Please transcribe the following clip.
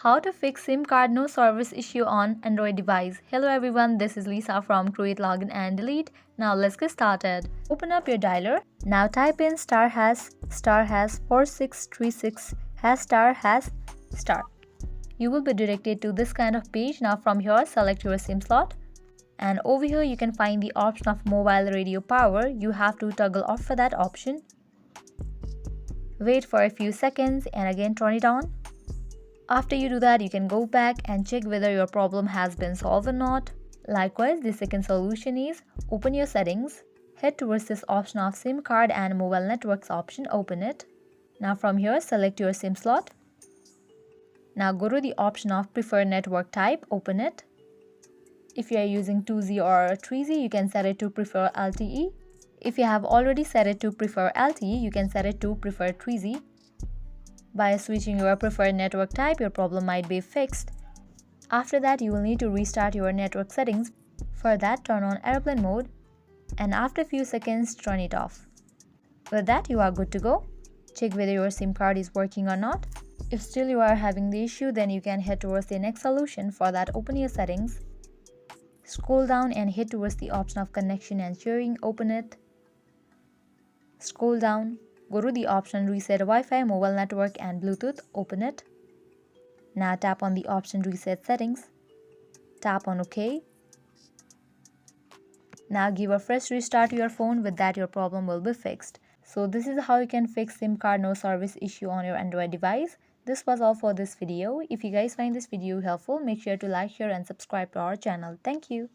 How to fix SIM card no service issue on Android device. Hello everyone, this is Lisa from Create Login and Delete. Now let's get started. Open up your dialer. Now type in *#4636 #*#. You will be directed to this kind of page. Now from here select your SIM slot. And over here you can find the option of mobile radio power. You have to toggle off for that option. Wait for a few seconds and again turn it on. After you do that, you can go back and check whether your problem has been solved or not. Likewise, the second solution is open your settings, head towards this option of SIM card and mobile networks option, open it. Now from here, select your SIM slot. Now go to the option of preferred network type, open it. If you are using 2G or 3G, you can set it to prefer LTE. If you have already set it to prefer LTE, you can set it to prefer 3G. By switching your preferred network type, your problem might be fixed. After that, you will need to restart your network settings. For that, turn on airplane mode and after a few seconds, turn it off. With that, you are good to go. Check whether your SIM card is working or not. If still you are having the issue, then you can head towards the next solution. For that, open your settings, scroll down and head towards the option of connection and sharing, open it. Scroll down. Go to the option Reset Wi-Fi, Mobile Network and Bluetooth, open it. Now tap on the option Reset Settings. Tap on OK. Now give a fresh restart to your phone. With that, your problem will be fixed. So this is how you can fix SIM card no service issue on your Android device. This was all for this video. If you guys find this video helpful, make sure to like, share and subscribe to our channel. Thank you.